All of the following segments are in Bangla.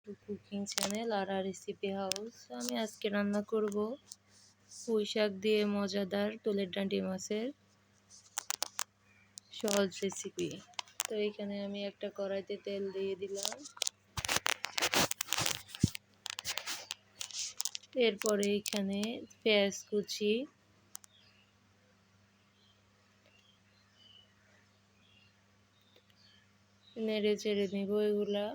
কুকিং চ্যানেল আর রেসিপি হাউস। আমি আজকে রান্না করব পুঁই শাক দিয়ে মজাদার তোলের ডাঁটি মাছের সহজ রেসিপি। তো এখানে আমি একটা কড়াইতে তেল দিয়ে দিলাম। এরপরে এখানে পেঁয়াজ কুচি, নেড়ে চেড়ে নিব এগুলা।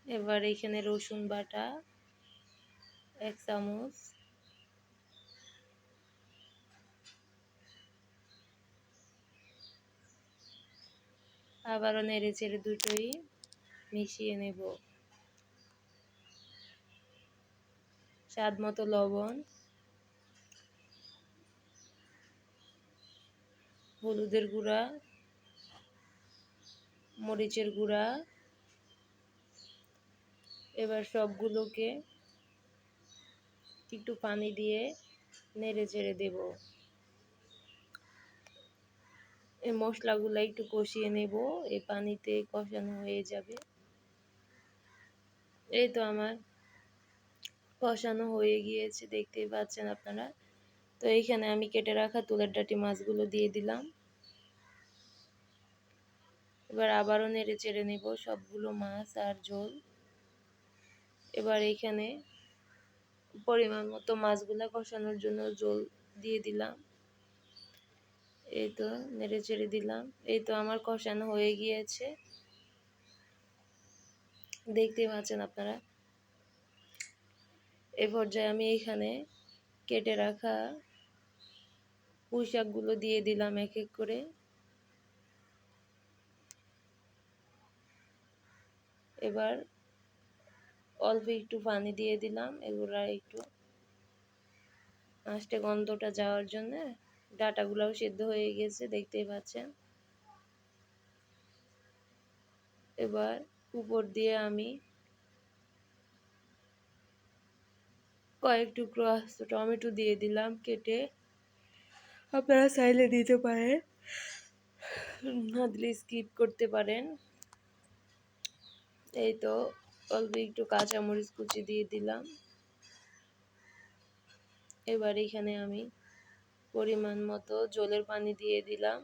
এবার এখানে রসুন বাটা 1 চামচ, আবারও নেড়ে চেড়ে দুটোই মিশিয়ে নেব। স্বাদ মতো লবণ, হলুদের গুঁড়া, মরিচের গুঁড়া। এবার সবগুলোকে একটু পানি দিয়ে নেড়ে চেড়ে দেব। এই মশলাগুলো একটু কষিয়ে নেব, এই পানিতে কষানো হয়ে যাবে। এই তো আমার কষানো হয়ে গিয়েছে, দেখতেই পাচ্ছেন আপনারা। তো এইখানে আমি কেটে রাখা তুলের ডাঁটি মাছগুলো দিয়ে দিলাম। এবার আবারও নেড়ে চেড়ে নেব সবগুলো মাছ আর ঝোল। এবার এইখানে পরিমাণ মতো মাছগুলো কষানোর জন্য ঝোল দিয়ে দিলাম। এই তো নেড়ে চেড়ে দিলাম। এই তো আমার কষানো হয়ে গিয়েছে, দেখতেই পাচ্ছেন আপনারা। এই পর্যায়ে আমি এখানে কেটে রাখা পুঁই শাকগুলো দিয়ে দিলাম এক এক করে। এবার অল্প একটু পানি দিয়ে দিলাম, এগুলা একটু আস্তে গন্ধটা যাওয়ার জন্য। ডাঁটাগুলোও সেদ্ধ হয়ে গেছে, দেখতেই পাচ্ছেন। এবার উপর দিয়ে আমি কয়েক টুকরো আস্ত টমেটো দিয়ে দিলাম কেটে। আপনারা চাইলে দিতে পারেন, না দিলে স্কিপ করতে পারেন। এই তো অল্প একটু কাঁচামরিচ কুচি দিয়ে দিলাম। এবার এখানে আমি পরিমাণ মতো জলের পানি দিয়ে দিলাম।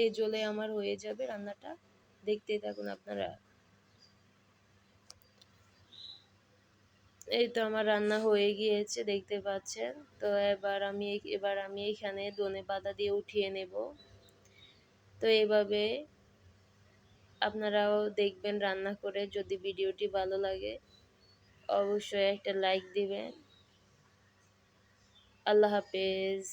এই জলে আমার হয়ে যাবে রান্নাটা, দেখতেই থাকুন আপনারা। এই তো আমার রান্না হয়ে গিয়েছে, দেখতে পাচ্ছেন। তো এবার আমি এখানে ধনেপাতা দিয়ে উঠিয়ে নেব। তো এভাবে আপনারাও দেখবেন রান্না করে। যদি ভিডিওটি ভালো লাগে অবশ্যই একটা লাইক দিবেন। আল্লাহ হাফেজ।